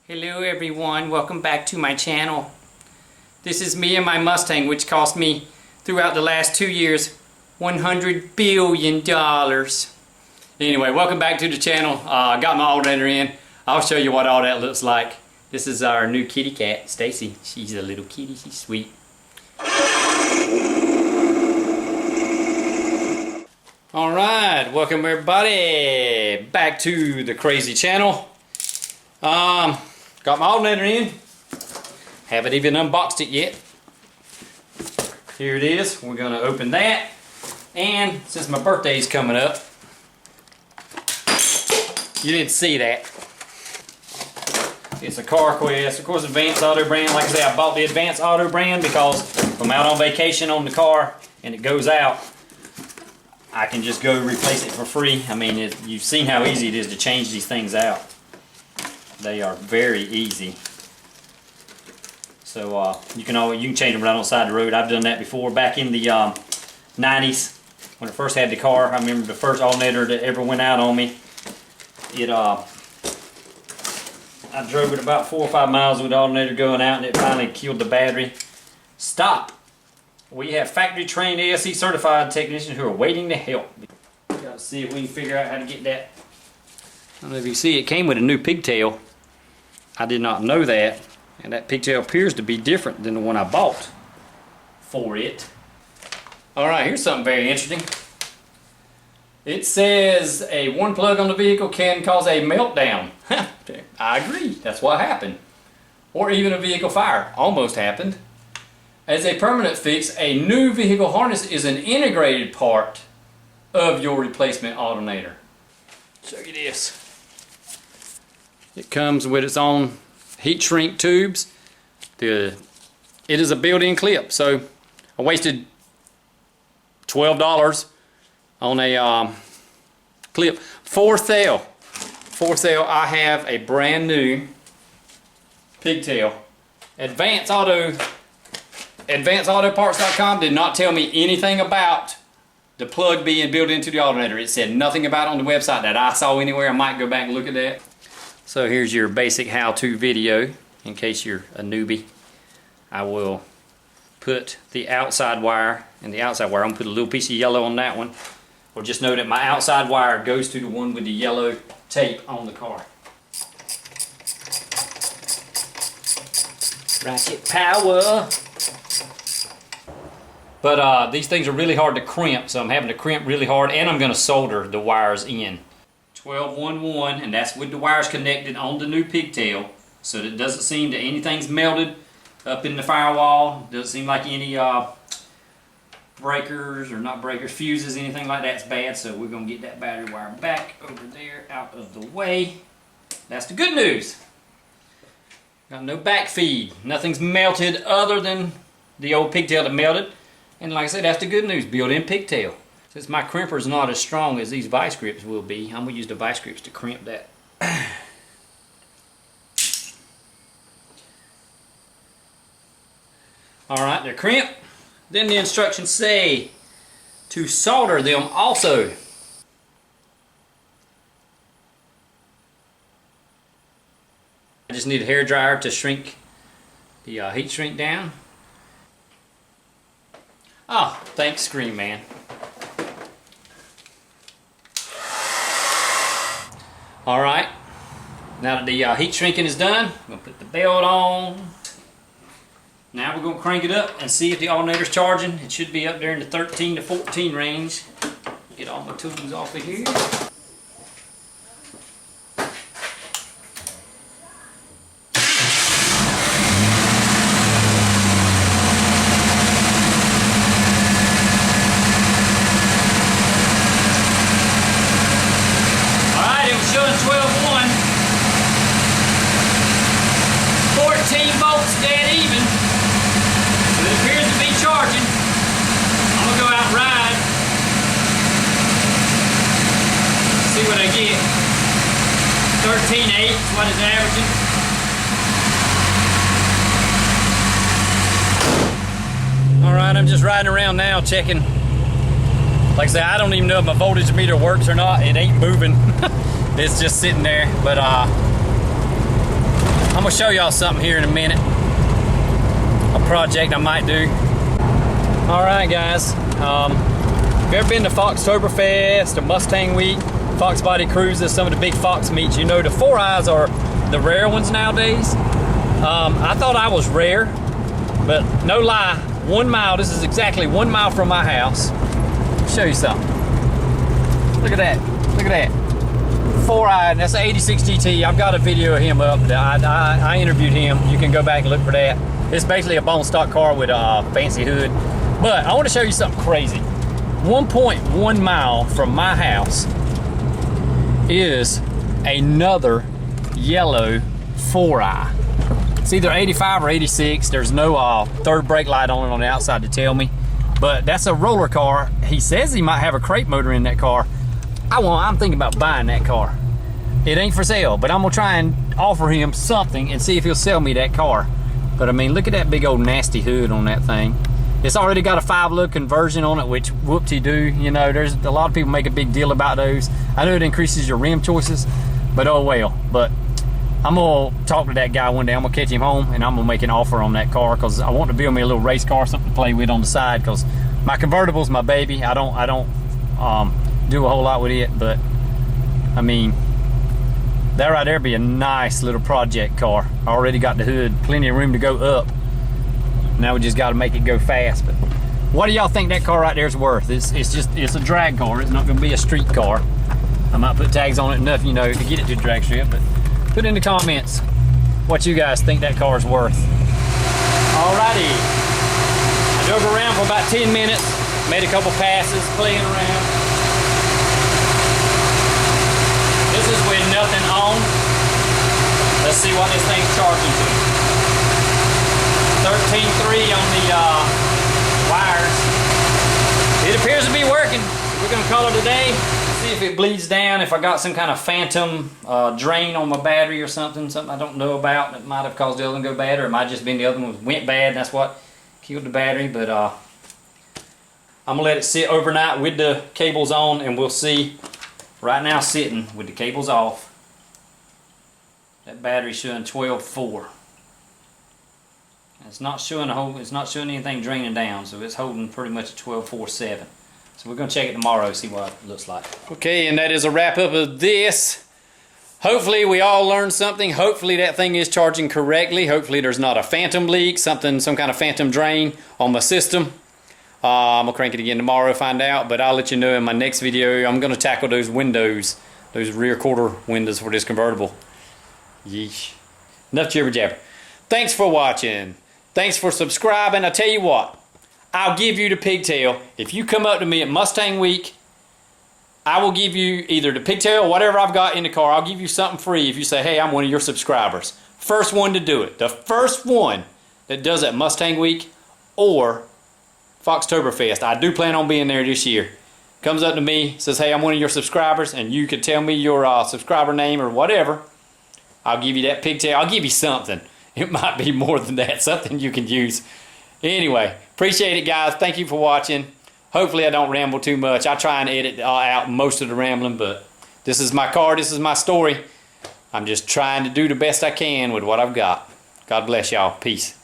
Hello everyone, welcome back to my channel. This is me and my Mustang, which cost me throughout the last 2 years $100 billion. Anyway, welcome back to the channel. I got my alternator in. I'll show you what all that looks like. This is our new kitty cat, Stacy. She's a little kitty, she's sweet. Alright, welcome everybody back to the crazy channel. Got my alternator in. Haven't even unboxed it yet. Here it is. We're going to open that. And since my birthday's coming up, you didn't see that. It's a CarQuest, of course, Advanced Auto brand. Like I say, I bought the Advanced Auto brand because if I'm out on vacation on the car and it goes out, I can just go replace it for free. I mean, you've seen how easy it is to change these things out. They are very easy. So you can change them right on the side of the road. I've done that before back in the 90s when I first had the car. I remember the first alternator that ever went out on me. I drove it about 4 or 5 miles with the alternator going out, and it finally killed the battery. Stop. We have factory trained ASE certified technicians who are waiting to help. Got to see if we can figure out how to get that. I don't know if you see, it came with a new pigtail. I did not know that, and that pigtail appears to be different than the one I bought for it. Alright, here's something very interesting. It says a one plug on the vehicle can cause a meltdown. I agree, that's what happened. Or even a vehicle fire. Almost happened. As a permanent fix, a new vehicle harness is an integrated part of your replacement alternator. Show you this. It comes with its own heat shrink tubes. It is a built-in clip, so I wasted $12 on a clip. For sale, I have a brand new pigtail. AdvancedAutoparts.com did not tell me anything about the plug being built into the alternator. It said nothing about it on the website that I saw anywhere. I might go back and look at that. So here's your basic how-to video in case you're a newbie. I will put the outside wire and the outside wire. I'm going to put a little piece of yellow on that one. Or just know that my outside wire goes to the one with the yellow tape on the car. Ratchet power. But these things are really hard to crimp, so I'm having to crimp really hard, and I'm going to solder the wires in. 12-1-1, and that's with the wires connected on the new pigtail, so that it doesn't seem that anything's melted up in the firewall. Doesn't seem like any breakers, or not breakers, fuses, anything like that's bad. So we're going to get that battery wire back over there out of the way. That's the good news. Got no back feed. Nothing's melted other than the old pigtail that melted. And like I said, that's the good news, built-in pigtail. Since my crimper is not as strong as these vice grips will be, I'm going to use the vice grips to crimp that. Alright, they're crimped. Then the instructions say to solder them also. I just need a hair dryer to shrink the heat shrink down. Oh, thanks, Screen Man. Alright, now that the heat shrinking is done, I'm going to put the belt on. Now we're going to crank it up and see if the alternator's charging. It should be up there in the 13 to 14 range. Get all my tools off of here. Alright, it was showing 12-1. 14 volts dead even. So it appears to be charging. I'm going to go out and ride. See what I get. 13.8 is what it's averaging. Alright, I'm just riding around now checking. Like I said, I don't even know if my voltage meter works or not. It ain't moving. It's just sitting there. But I'm gonna show y'all something here in a minute. A project I might do. All right, guys. If you ever been to Foxtoberfest or Mustang Week, Fox Body Cruises, some of the big fox meets, you know the 4-eyes are the rare ones nowadays. I thought I was rare, but no lie, 1 mile, this is exactly 1 mile from my house. I'll show you something. Look at that, look at that. 4-eyed, that's an 86 GT. I've got a video of him up. I interviewed him. You can go back and look for that. It's basically a bone stock car with a fancy hood. But I want to show you something crazy. 1.1 mile from my house is another yellow 4-eye. It's either 85 or 86. There's no third brake light on it on the outside to tell me. But that's a roller car. He says he might have a crate motor in that car. I'm thinking about buying that car. It ain't for sale, but I'm gonna try and offer him something and see if he'll sell me that car. But I mean, look at that big old nasty hood on that thing. It's already got a 5-lug conversion on it, which whoop-de-doo. You know, there's a lot of people make a big deal about those. I know it increases your rim choices, but oh well. But I'm gonna talk to that guy one day. I'm gonna catch him home and I'm gonna make an offer on that car because I want to build me a little race car, something to play with on the side. Because my convertible's my baby. I don't do a whole lot with it, but I mean, that right there be a nice little project car. I already got the hood, plenty of room to go up. Now we just got to make it go fast. But what do y'all think that car right there is worth? It's a drag car. It's not going to be a street car. I might put tags on it enough, you know, to get it to the drag strip. But put in the comments what you guys think that car is worth. Alrighty, I drove around for about 10 minutes, made a couple passes, playing around. This is with nothing on. Let's see what this thing's charging to. 13.3 on the wires. It appears to be working. We're gonna call it a day. See if it bleeds down, if I got some kind of phantom drain on my battery or something I don't know about that might have caused the other one to go bad, or it might just been the other one went bad and that's what killed the battery. But I'm gonna let it sit overnight with the cables on and we'll see. Right now sitting with the cables off, that battery's showing 12.4. It's not showing it's not showing anything draining down, so it's holding pretty much a 12.47. So we're gonna check it tomorrow, see what it looks like. Okay, and that is a wrap up of this. Hopefully we all learned something. Hopefully that thing is charging correctly. Hopefully there's not a phantom leak, some kind of phantom drain on my system. I'm gonna crank it again tomorrow, find out, but I'll let you know in my next video. I'm gonna tackle those windows, those rear quarter windows for this convertible. Yeesh. Enough jibber jabber. Thanks for watching. Thanks for subscribing. I tell you what, I'll give you the pigtail. If you come up to me at Mustang Week, I will give you either the pigtail or whatever I've got in the car. I'll give you something free if you say, hey, I'm one of your subscribers. First one to do it. The first one that does it at Mustang Week or Foxtoberfest. I do plan on being there this year. Comes up to me, says, hey, I'm one of your subscribers, and you can tell me your subscriber name or whatever. I'll give you that pigtail. I'll give you something. It might be more than that, something you can use. Anyway, appreciate it, guys. Thank you for watching. Hopefully I don't ramble too much. I try and edit out most of the rambling, but this is my car. This is my story. I'm just trying to do the best I can with what I've got. God bless y'all. Peace.